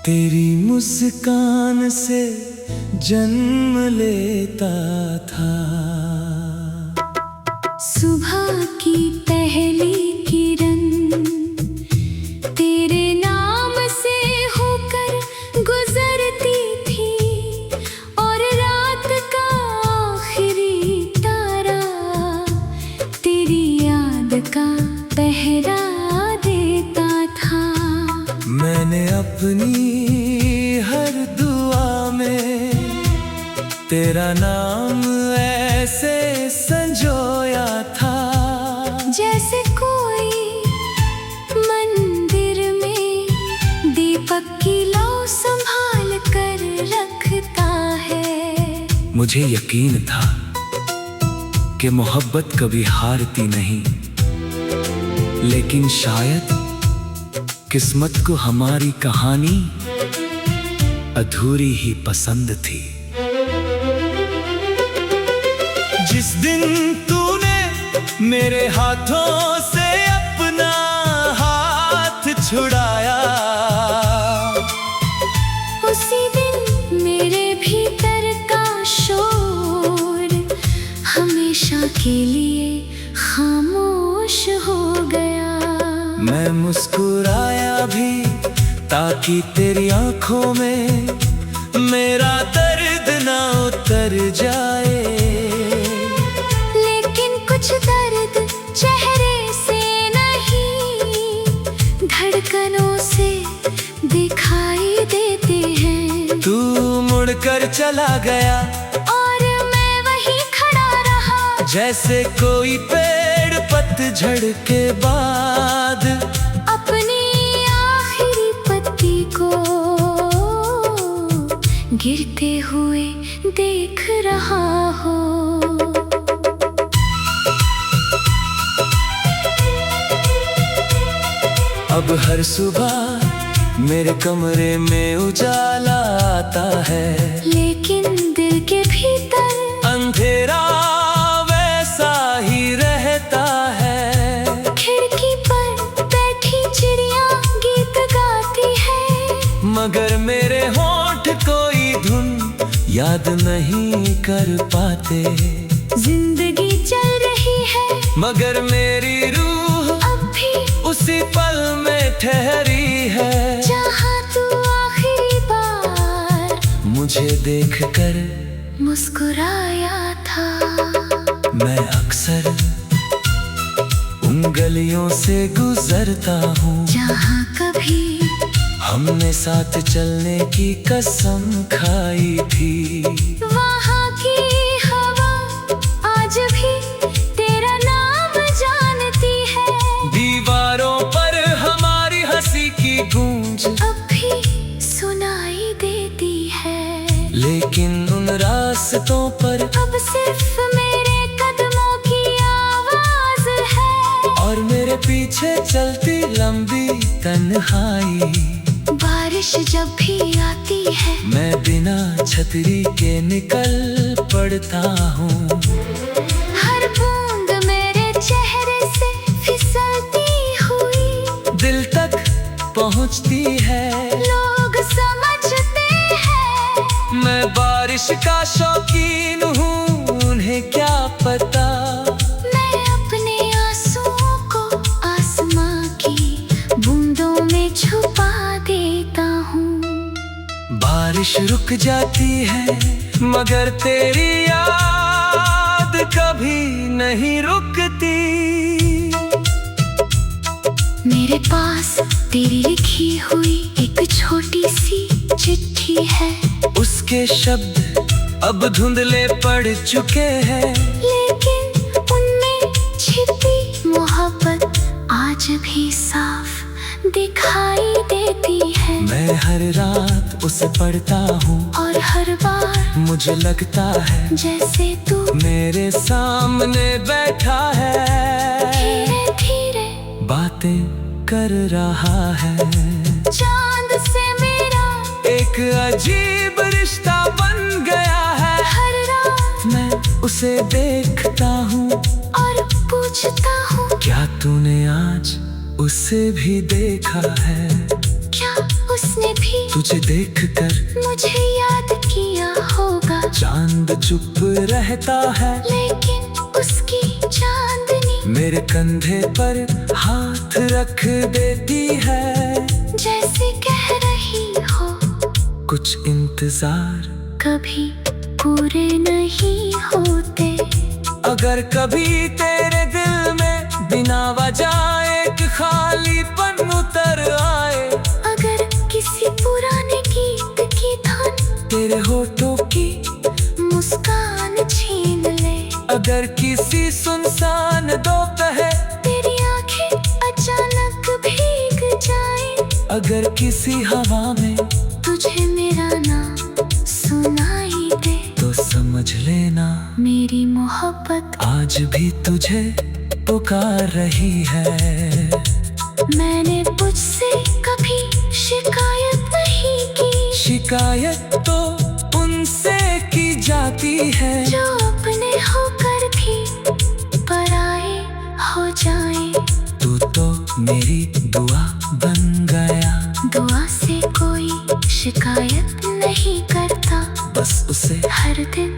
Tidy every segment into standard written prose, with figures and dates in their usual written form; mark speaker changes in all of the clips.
Speaker 1: तेरी मुस्कान से जन्म लेता था।
Speaker 2: सुबह की पहली किरण तेरे नाम से होकर गुजरती थी, और रात का आखिरी तारा तेरी याद का पहरा देता था।
Speaker 1: मैंने अपनी हर दुआ में तेरा नाम ऐसे संजोया था,
Speaker 2: जैसे कोई मंदिर में दीपक की लौ संभाल कर रखता है।
Speaker 1: मुझे यकीन था कि मोहब्बत कभी हारती नहीं, लेकिन शायद किस्मत को हमारी कहानी अधूरी ही पसंद थी। जिस दिन तूने मेरे हाथों से अपना हाथ छुड़ाया,
Speaker 2: उसी दिन मेरे भीतर का शोर हमेशा के लिए खामोश हो गया।
Speaker 1: मैं मुस्कुराया भी ताकि तेरी आंखों में मेरा दर्द ना उतर जाए,
Speaker 2: लेकिन कुछ दर्द चेहरे से नहीं, धड़कनों से दिखाई देते हैं।
Speaker 1: तू मुड़कर चला गया
Speaker 2: और मैं वहीं खड़ा रहा,
Speaker 1: जैसे कोई पेड़ पतझड़ के बाद
Speaker 2: अपनी आखिरी पत्ती को गिरते हुए देख रहा हो।
Speaker 1: अब हर सुबह मेरे कमरे में उजाला आता है,
Speaker 2: लेकिन दिल के भीतर
Speaker 1: अंधेरा वैसा ही रहता है।
Speaker 2: खिड़की पर बैठी चिड़िया गीत गाती है,
Speaker 1: मगर मेरे होंठ कोई धुन याद नहीं कर पाते।
Speaker 2: जिंदगी चल रही है
Speaker 1: मगर मेरी रूह
Speaker 2: अब भी
Speaker 1: उसी पल में ठहरी है,
Speaker 2: जहाँ तू आखिरी बार
Speaker 1: मुझे देखकर
Speaker 2: मुस्कुराया था।
Speaker 1: मैं अक्सर उन गलियों से गुजरता हूँ
Speaker 2: जहाँ कभी
Speaker 1: हमने साथ चलने की कसम खाई थी।
Speaker 2: वहाँ की हवा आज भी तेरा नाम जानती है,
Speaker 1: दीवारों पर हमारी हंसी की गूंज
Speaker 2: अब भी सुनाई देती है।
Speaker 1: लेकिन उन रास्तों पर
Speaker 2: अब सिर्फ मेरे कदमों की आवाज है,
Speaker 1: और मेरे पीछे चलती लंबी तन्हाई।
Speaker 2: बारिश जब भी आती है
Speaker 1: मैं बिना छतरी के निकल पड़ता हूँ,
Speaker 2: हर बूंद मेरे चेहरे से फिसलती हुई
Speaker 1: दिल तक पहुँचती है।
Speaker 2: लोग समझते हैं
Speaker 1: मैं बारिश का शौकीन हूँ, उन्हें क्या पता।
Speaker 2: मैं अपने आंसुओं को आसमां की बूंदों में छुपा देता हूँ।
Speaker 1: बारिश रुक जाती है मगर तेरी याद कभी नहीं रुकती।
Speaker 2: मेरे पास तेरी लिखी हुई एक छोटी सी चिट्ठी है,
Speaker 1: उसके शब्द अब धुंधले पड़ चुके हैं,
Speaker 2: लेकिन उनमें छिपी मोहब्बत आज भी साफ दिखाई देती है।
Speaker 1: मैं हर रात उसे पढ़ता हूँ
Speaker 2: और हर बार
Speaker 1: मुझे लगता है
Speaker 2: जैसे तू
Speaker 1: मेरे सामने बैठा है,
Speaker 2: धीरे धीरे
Speaker 1: बातें कर रहा है।
Speaker 2: चांद से मेरा
Speaker 1: एक अजीब रिश्ता बन गया है,
Speaker 2: हर रात
Speaker 1: मैं उसे देखता हूँ
Speaker 2: और पूछता हूँ,
Speaker 1: क्या तूने आज उसे भी देखा है?
Speaker 2: क्या उस उसने भी
Speaker 1: तुझे देखकर
Speaker 2: मुझे याद किया होगा।
Speaker 1: चांद चुप रहता है,
Speaker 2: लेकिन उसकी चांदनी
Speaker 1: मेरे कंधे पर हाथ रख देती है।
Speaker 2: जैसे कह रही हो
Speaker 1: कुछ इंतजार
Speaker 2: कभी पूरे नहीं होते।
Speaker 1: अगर कभी तेरे दिल में बिना वजह एक खालीपन उतर आए,
Speaker 2: अगर किसी पुराने गीत की धुन
Speaker 1: तेरे होठों की
Speaker 2: मुस्कान छीन ले,
Speaker 1: अगर किसी सुनसान दोपहर
Speaker 2: तेरी आंखें अचानक भीग जाए,
Speaker 1: अगर किसी हवा में
Speaker 2: तुझे मेरा नाम सुनाई दे,
Speaker 1: तो समझ लेना
Speaker 2: मेरी मोहब्बत
Speaker 1: आज भी तुझे पुकार रही है।
Speaker 2: मैंने तुझसे कभी शिकायत नहीं की,
Speaker 1: शिकायत तो उनसे की जाती है
Speaker 2: जो अपने होकर भी पराए हो जाए।
Speaker 1: तू तो मेरी दुआ बन गया,
Speaker 2: दुआ से कोई शिकायत नहीं करता,
Speaker 1: बस उसे
Speaker 2: हर दिन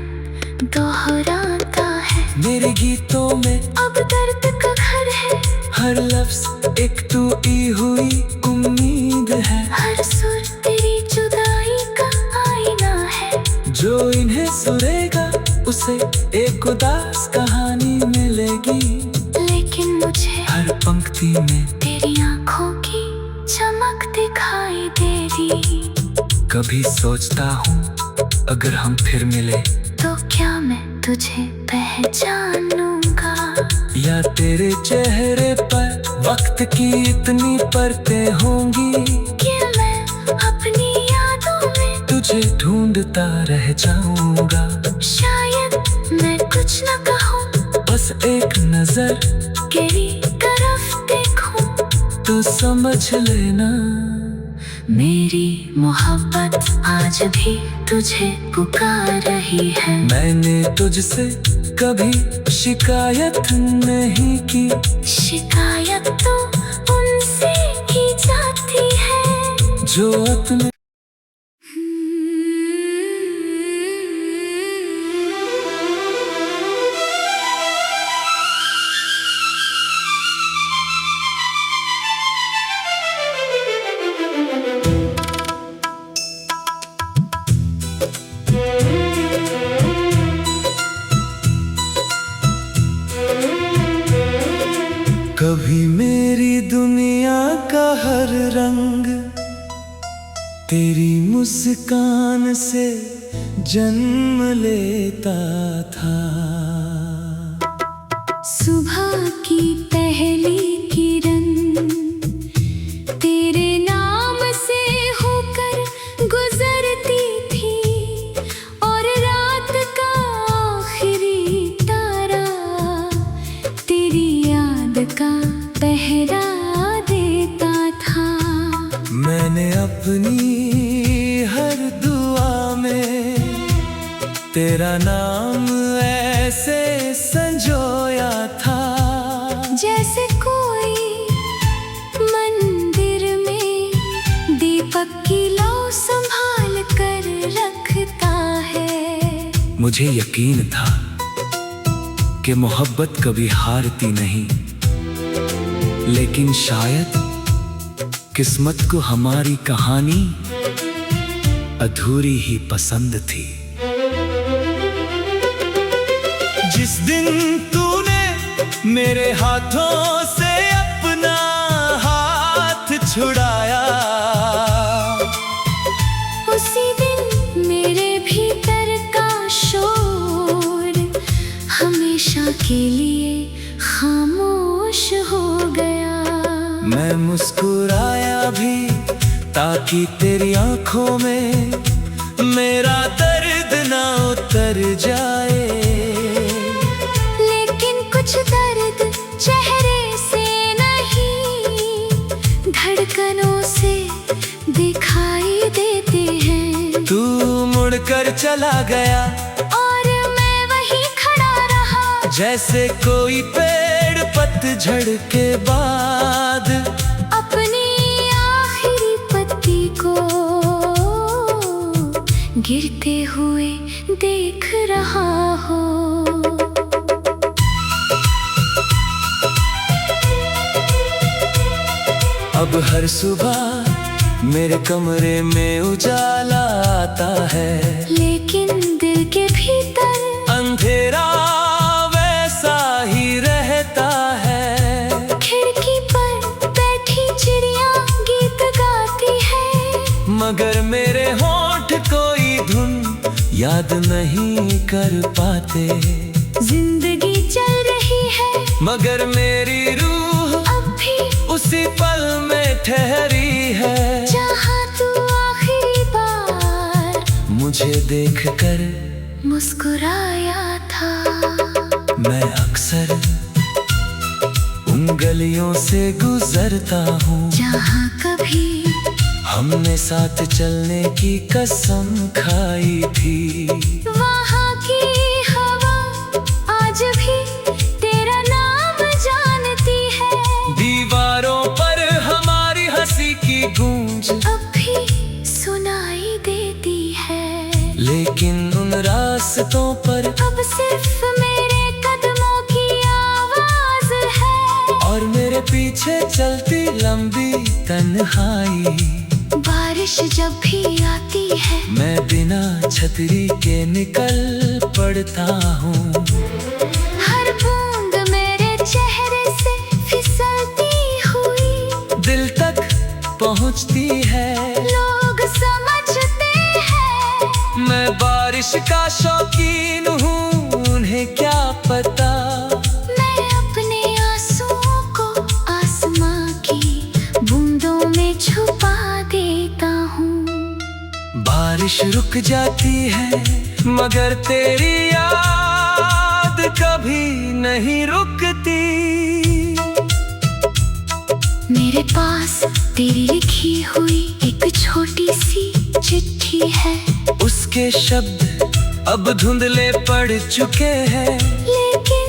Speaker 2: दोहराता है।
Speaker 1: मेरे गीतों में
Speaker 2: अब दर्द का घर है,
Speaker 1: हर लफ्ज एक टूटी हुई उम्मीद है,
Speaker 2: हर सुर तेरी जुदाई का आईना है।
Speaker 1: जो इन्हें सुनेगा उसे एक उदास कहानी मिलेगी,
Speaker 2: लेकिन मुझे
Speaker 1: हर पंक्ति में
Speaker 2: तेरी आंखों की चमक दिखाई देगी।
Speaker 1: कभी सोचता हूँ अगर हम फिर मिले
Speaker 2: तो क्या मैं तुझे पहचानूंगा,
Speaker 1: या तेरे चेहरे पर वक्त की इतनी परतें होंगी
Speaker 2: कि मैं अपनी यादों में
Speaker 1: तुझे ढूंढता रह जाऊंगा।
Speaker 2: शायद मैं कुछ न कहूँ,
Speaker 1: बस एक नजर
Speaker 2: तेरी तरफ देखूं,
Speaker 1: तो समझ लेना
Speaker 2: मेरी मोहब्बत आज भी तुझे पुकार रही है।
Speaker 1: मैंने तुझसे कभी शिकायत नहीं की,
Speaker 2: शिकायत तो उनसे की जाती है
Speaker 1: जो अपने कभी मेरी दुनिया का हर रंग तेरी मुस्कान से जन्म लेता था।
Speaker 2: सुबह की पहली किरण तेरे नाम से होकर गुजरती थी, और रात का आखिरी तारा तेरी याद का पहरा देता था।
Speaker 1: मैंने अपनी हर दुआ में तेरा नाम ऐसे संजोया था,
Speaker 2: जैसे कोई मंदिर में दीपक की लौ संभाल कर रखता है।
Speaker 1: मुझे यकीन था कि मोहब्बत कभी हारती नहीं, लेकिन शायद किस्मत को हमारी कहानी अधूरी ही पसंद थी। जिस दिन तूने मेरे हाथों से अपना हाथ छुड़ाया,
Speaker 2: उसी दिन मेरे भीतर का शोर हमेशा के लिए खामोश हो गया।
Speaker 1: मैं मुस्कुराया भी ताकि तेरी आंखों में मेरा दर्द ना उतर जाए,
Speaker 2: लेकिन कुछ दर्द चेहरे से नहीं, धड़कनों से दिखाई देते हैं।
Speaker 1: तू मुड़कर चला गया
Speaker 2: और मैं वहीं खड़ा रहा,
Speaker 1: जैसे कोई पेड़ पतझड़ के बाद
Speaker 2: अपनी आखिरी पत्ती को गिरते हुए देख रहा हो।
Speaker 1: अब हर सुबह मेरे कमरे में उजाला आता है,
Speaker 2: लेकिन दिल के भीतर
Speaker 1: अंधेरा वैसा ही रहता है।
Speaker 2: खिड़की पर बैठी चिड़िया गीत गाती है,
Speaker 1: मगर मेरे होंठ कोई धुन याद नहीं कर पाते।
Speaker 2: जिंदगी चल रही है
Speaker 1: मगर मेरी रूह
Speaker 2: अब भी
Speaker 1: उसी पल में ठहरी है,
Speaker 2: जहाँ तू आखिरी बार
Speaker 1: मुझे देखकर
Speaker 2: मुस्कुराया था।
Speaker 1: मैं अक्सर उन गलियों से गुजरता हूँ
Speaker 2: जहाँ कभी
Speaker 1: हमने साथ चलने की कसम खाई थी।
Speaker 2: वहाँ की हवा आज भी तेरा नाम जानती है,
Speaker 1: दीवारों पर हमारी हंसी की गूंज
Speaker 2: अब भी सुनाई देती है।
Speaker 1: लेकिन उन रास्तों पर
Speaker 2: अब सिर्फ मेरे कदमों की आवाज है,
Speaker 1: और मेरे पीछे चलती लंबी तन्हाई।
Speaker 2: बारिश जब भी आती है
Speaker 1: मैं बिना छतरी के निकल पड़ता हूँ।
Speaker 2: हर बूंद मेरे चेहरे से फिसलती हुई
Speaker 1: दिल तक पहुँचती है।
Speaker 2: लोग समझते हैं
Speaker 1: मैं बारिश का शौकीन हूँ, उन्हें क्या पता।
Speaker 2: मैं अपने आंसुओं को आसमां की बूंदों में छुपा देता हूँ।
Speaker 1: बारिश रुक जाती है मगर तेरी याद कभी नहीं रुकती।
Speaker 2: मेरे पास तेरी लिखी हुई एक छोटी सी चिट्ठी है,
Speaker 1: उसके शब्द अब धुंधले पड़ चुके हैं,
Speaker 2: लेकिन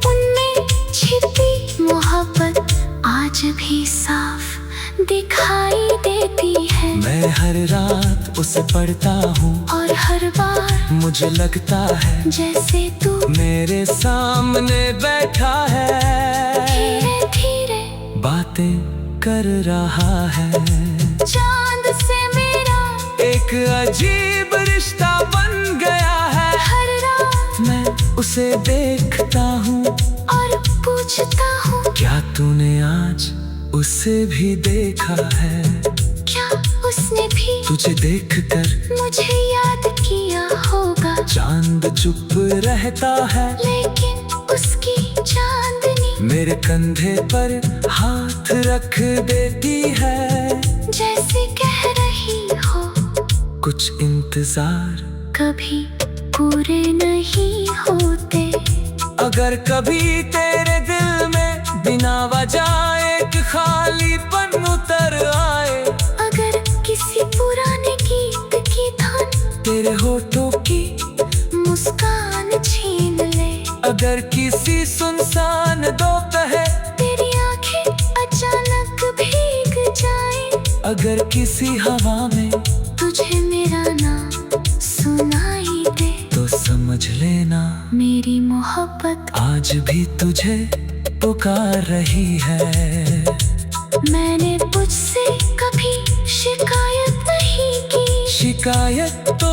Speaker 2: उनमें छिपी मोहब्बत आज भी साफ दिखाई देती है।
Speaker 1: मैं हर रात उसे पढ़ता हूँ
Speaker 2: और हर बार
Speaker 1: मुझे लगता है
Speaker 2: जैसे तू
Speaker 1: मेरे सामने बैठा है,
Speaker 2: धीरे धीरे
Speaker 1: बातें कर रहा है।
Speaker 2: चांद से मेरा
Speaker 1: एक अजीब रिश्ता बन गया है।
Speaker 2: हर रात
Speaker 1: मैं उसे देखता हूँ
Speaker 2: और पूछता हूँ,
Speaker 1: क्या तूने आज उसे भी देखा है?
Speaker 2: क्या उसने भी
Speaker 1: तुझे देखकर
Speaker 2: मुझे याद किया होगा?
Speaker 1: चांद चुप रहता है,
Speaker 2: लेकिन उसकी चांदनी
Speaker 1: मेरे कंधे पर हाथ रख देती है,
Speaker 2: जैसे कह रही हो
Speaker 1: कुछ इंतजार
Speaker 2: कभी पूरे नहीं होते।
Speaker 1: अगर कभी तेरे दिल में बिना वजह एक खालीपन उतर आए,
Speaker 2: अगर किसी पुराने गीत की धुन
Speaker 1: तेरे होठों की
Speaker 2: मुस्कान छीन ले,
Speaker 1: अगर किसी सुनसान दोपहर
Speaker 2: तेरी आंखें अचानक भीग जाए,
Speaker 1: अगर किसी हवा में
Speaker 2: तुझे मेरा नाम सुनाई दे,
Speaker 1: तो समझ लेना
Speaker 2: मेरी मोहब्बत
Speaker 1: आज भी तुझे पुकार रही है।
Speaker 2: मैंने तुझसे कभी शिकायत नहीं की,
Speaker 1: शिकायत तो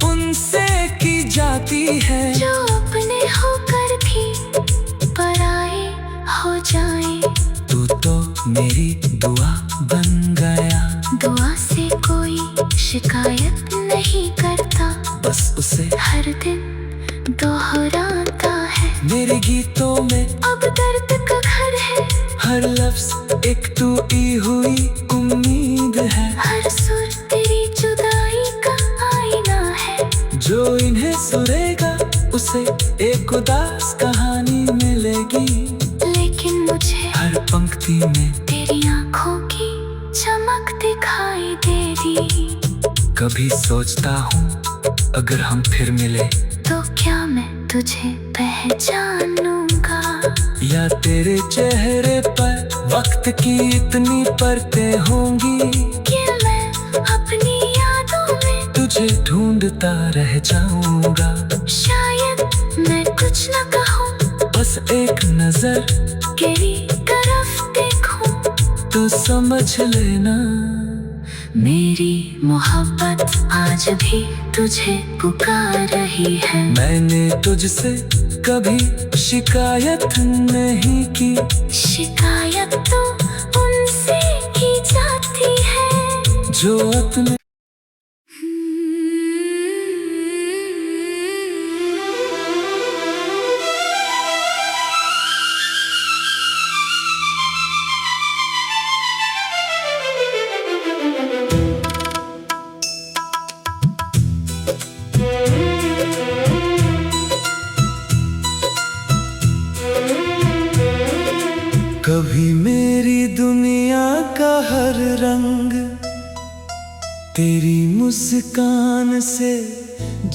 Speaker 1: उनसे की जाती है
Speaker 2: जो अपने होकर भी पराए हो जाए।
Speaker 1: तू तो मेरी दुआ बन गया,
Speaker 2: दुआ से कोई शिकायत नहीं करता,
Speaker 1: बस उसे
Speaker 2: हर दिन दोहराता है।
Speaker 1: मेरे गीतों में
Speaker 2: अब दर्द का घर है,
Speaker 1: हर लफ्ज एक टूटी हुई उम्मीद है,
Speaker 2: हर सुर तेरी जुदाई का आईना है,
Speaker 1: जो इन्हें सुनेगा उसे एक उदास कहानी मिलेगी,
Speaker 2: लेकिन मुझे
Speaker 1: हर पंक्ति में
Speaker 2: तेरी आंखों की चमक दिखाई देगी।
Speaker 1: कभी सोचता हूँ अगर हम फिर मिले
Speaker 2: तो क्या मैं तुझे पहचानूंगा,
Speaker 1: या तेरे चेहरे पर वक्त की इतनी परतें होंगी
Speaker 2: कि मैं अपनी यादों में
Speaker 1: तुझ तुझे ढूंढता रह जाऊंगा।
Speaker 2: शायद मैं कुछ न कहूँ,
Speaker 1: बस एक नजर
Speaker 2: तेरी तरफ देखूं
Speaker 1: तो समझ लेना।
Speaker 2: मेरी मोहब्बत आज भी तुझे पुकार रही है।
Speaker 1: मैंने तुझसे कभी शिकायत नहीं की।
Speaker 2: शिकायत तो उनसे की जाती है
Speaker 1: जो अपने कभी मेरी दुनिया का हर रंग तेरी मुस्कान से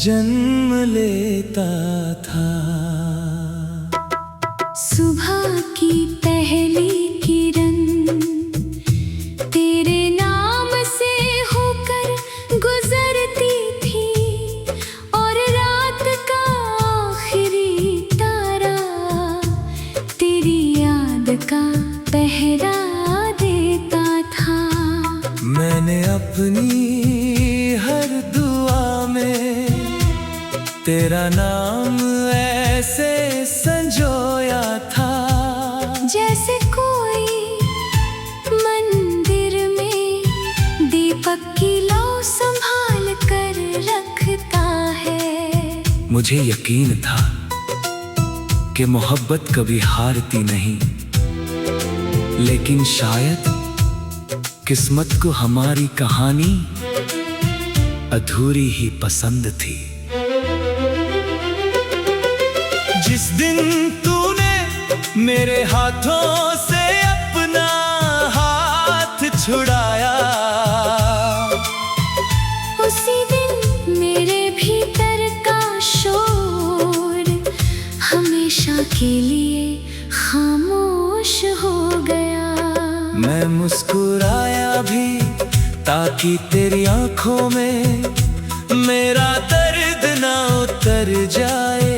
Speaker 1: जन्म लेता था।
Speaker 2: सुबह की पहली किरण तेरे नाम से होकर गुजरती थी, और रात का आखिरी तारा तेरी याद का पहरा देता था।
Speaker 1: मैंने अपनी हर दुआ में तेरा नाम ऐसे संजोया था,
Speaker 2: जैसे कोई मंदिर में दीपक की लौ संभाल कर रखता है।
Speaker 1: मुझे यकीन था कि मोहब्बत कभी हारती नहीं, लेकिन शायद किस्मत को हमारी कहानी अधूरी ही पसंद थी। जिस दिन तूने मेरे हाथों से अपना हाथ छुड़ाया,
Speaker 2: उसी दिन मेरे भीतर का शोर हमेशा के लिए खामोश हो गया।
Speaker 1: मैं मुस्कुराया भी ताकि तेरी आंखों में मेरा दर्द ना उतर जाए,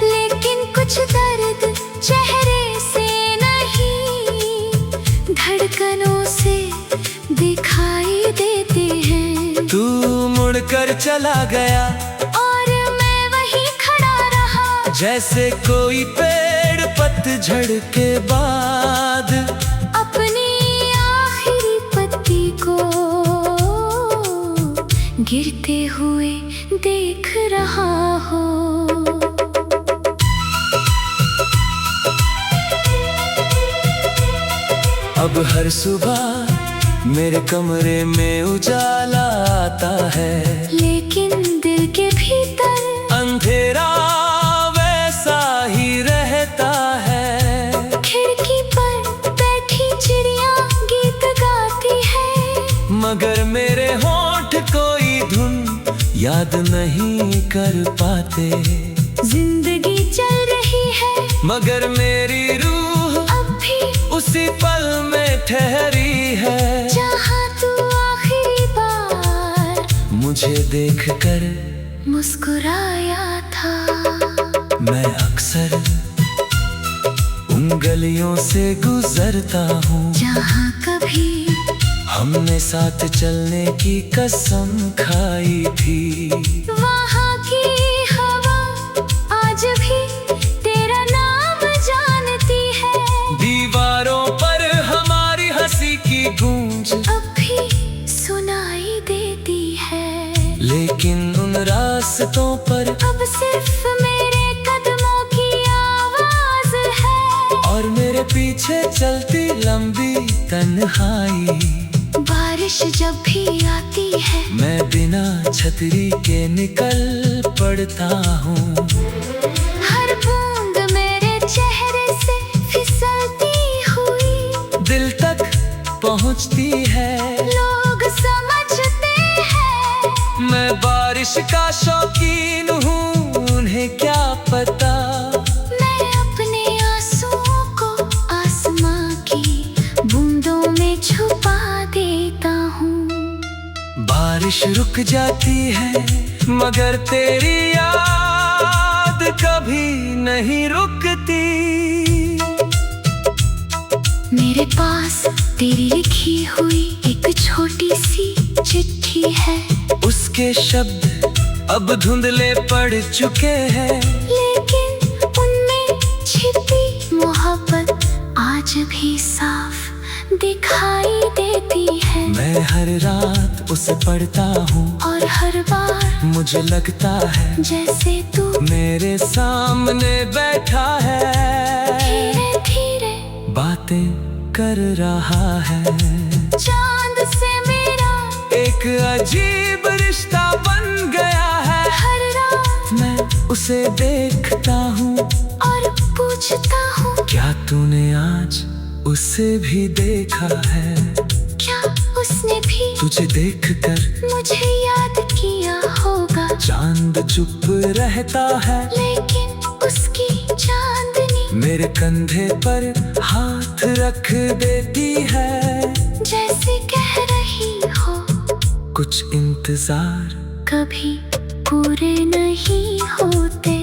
Speaker 2: लेकिन कुछ दर्द चेहरे से नहीं, धड़कनों से दिखाई देते हैं।
Speaker 1: तू मुड़कर चला गया
Speaker 2: और मैं वहीं खड़ा रहा,
Speaker 1: जैसे कोई पेड़ पतझड़ के बाद
Speaker 2: अपनी आखिरी पत्ती को गिरते हुए देख रहा हो।
Speaker 1: अब हर सुबह मेरे कमरे में उजाला आता है,
Speaker 2: लेकिन दिल के भीतर
Speaker 1: अंधेरा वैसा ही रहता है।
Speaker 2: खिड़की पर बैठी चिड़िया गीत गाती है,
Speaker 1: मगर मेरे होंठ कोई धुन याद नहीं कर पाते।
Speaker 2: जिंदगी चल रही है,
Speaker 1: मगर मेरी रूह
Speaker 2: अब भी
Speaker 1: उसी पल में ठहरी है,
Speaker 2: जहाँ तू आखिरी बार
Speaker 1: मुझे देखकर
Speaker 2: मुस्कुराया था।
Speaker 1: मैं अक्सर उन गलियों से गुजरता हूँ
Speaker 2: जहाँ कभी
Speaker 1: हमने साथ चलने की कसम खाई थी।
Speaker 2: वहाँ की हवा आज भी तेरा नाम जानती है,
Speaker 1: दीवारों पर हमारी हंसी की गूंज
Speaker 2: अब भी सुनाई देती है।
Speaker 1: लेकिन उन रास्तों पर
Speaker 2: अब सिर्फ मेरे कदमों की आवाज है,
Speaker 1: और मेरे पीछे चलती लंबी तन्हाई।
Speaker 2: बारिश जब भी आती है,
Speaker 1: मैं बिना छतरी के निकल पड़ता हूँ।
Speaker 2: हर बूंद मेरे चेहरे से फिसलती हुई
Speaker 1: दिल तक पहुँचती है।
Speaker 2: लोग समझते हैं
Speaker 1: मैं बारिश का शौकीन हूँ, उन्हें क्या पता।
Speaker 2: मैं अपने आंसुओं को आसमां की बूंदों में छुपा देता हूँ।
Speaker 1: बारिश रुक जाती है मगर तेरी याद कभी नहीं रुकती।
Speaker 2: मेरे पास तेरी लिखी हुई एक छोटी सी चिट्ठी है।
Speaker 1: उसके शब्द अब धुंधले पड़ चुके हैं,
Speaker 2: लेकिन उनमें छिपी मोहब्बत आज भी साफ दिखाई देती है।
Speaker 1: मैं हर रात उसे पढ़ता हूँ
Speaker 2: और हर बार
Speaker 1: मुझे लगता है
Speaker 2: जैसे तू
Speaker 1: मेरे सामने बैठा है,
Speaker 2: धीरे धीरे
Speaker 1: बातें कर रहा है।
Speaker 2: चांद से मेरा
Speaker 1: एक अजीब रिश्ता बन गया है।
Speaker 2: हर रात
Speaker 1: मैं उसे देखता हूँ
Speaker 2: और पूछता हूँ,
Speaker 1: क्या तूने आज उसे भी देखा है?
Speaker 2: क्या उसने भी
Speaker 1: तुझे देखकर
Speaker 2: मुझे याद किया होगा?
Speaker 1: चांद चुप रहता है,
Speaker 2: लेकिन उसकी चांदनी
Speaker 1: मेरे कंधे पर हाथ रख देती है,
Speaker 2: जैसे कह रही हो
Speaker 1: कुछ इंतजार
Speaker 2: कभी पूरे नहीं होते।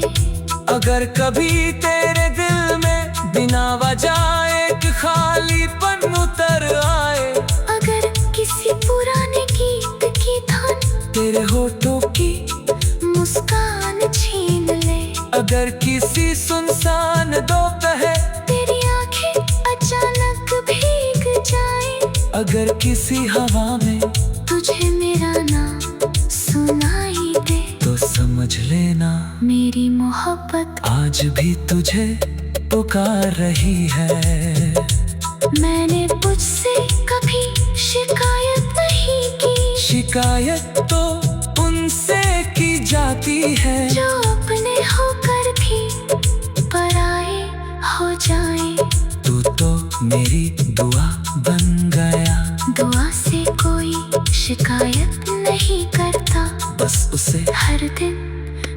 Speaker 1: अगर कभी तेरे दिल में बिना वजह एक खालीपन उतर आए,
Speaker 2: अगर किसी पुराने गीत की धुन
Speaker 1: तेरे होठों की
Speaker 2: मुस्कान छीन ले,
Speaker 1: अगर किसी सुनसान दोपहर
Speaker 2: तेरी आंखें अचानक भीग जाए,
Speaker 1: अगर किसी हवा में
Speaker 2: तुझे मेरा नाम सुनाई दे,
Speaker 1: तो समझ लेना
Speaker 2: मेरी मोहब्बत
Speaker 1: आज भी तुझे पुकार रही है।
Speaker 2: मैंने तुझसे कभी शिकायत नहीं की,
Speaker 1: शिकायत तो उनसे की जाती है
Speaker 2: जो अपने होकर भी पराए हो जाए।
Speaker 1: तू तो मेरी दुआ बन गया,
Speaker 2: दुआ से कोई शिकायत नहीं करता,
Speaker 1: बस उसे
Speaker 2: हर दिन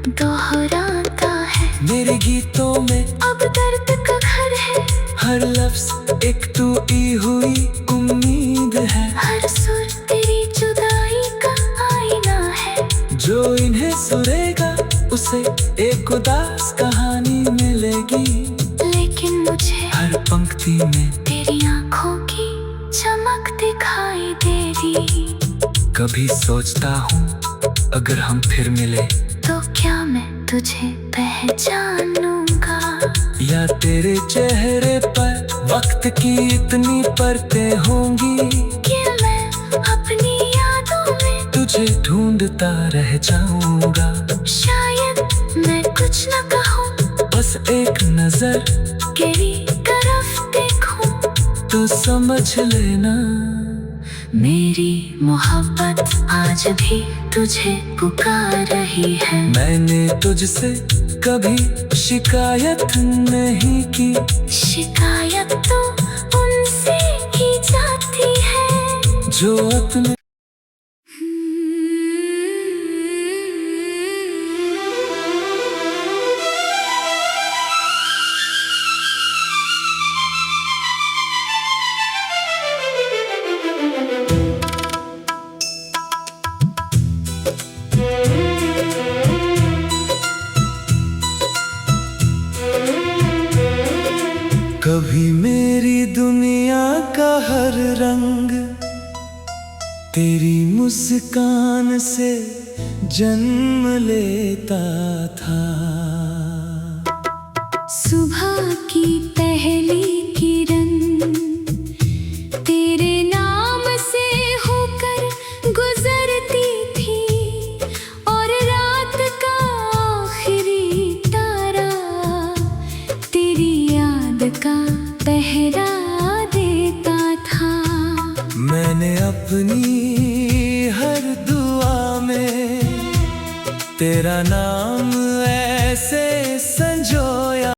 Speaker 2: दोहराता है।
Speaker 1: मेरे गीतों में
Speaker 2: अब दर्द का घर है,
Speaker 1: हर लफ्ज एक टूटी हुई उम्मीद है,
Speaker 2: हर सुर तेरी जुदाई का आईना है।
Speaker 1: जो इन्हें सुनेगा उसे एक उदास कहानी मिलेगी,
Speaker 2: लेकिन मुझे
Speaker 1: हर पंक्ति में
Speaker 2: तेरी आंखों की चमक दिखाई देगी।
Speaker 1: कभी सोचता हूँ अगर हम फिर मिले
Speaker 2: तो क्या मैं तुझे पहचानूंगा,
Speaker 1: या तेरे चेहरे पर वक्त की इतनी परतें होंगी
Speaker 2: कि मैं अपनी यादों में
Speaker 1: तुझे ढूंढता रह जाऊंगा।
Speaker 2: शायद मैं कुछ न कहूँ,
Speaker 1: बस एक नजर
Speaker 2: तेरी तरफ देखूं,
Speaker 1: तो समझ लेना
Speaker 2: मेरी मोहब्बत आज भी तुझे पुकार रही है।
Speaker 1: मैंने तुझसे कभी शिकायत नहीं की,
Speaker 2: शिकायत तो उनसे की जाती है
Speaker 1: जो अपने कभी मेरी दुनिया का हर रंग तेरी मुस्कान से जन्म लेता था।
Speaker 2: सुबह की पहली किरण तेरे नाम से होकर गुजरती थी, और रात का आखिरी तारा तेरी याद का पहरा देता था।
Speaker 1: मैंने अपनी हर दुआ में तेरा नाम ऐसे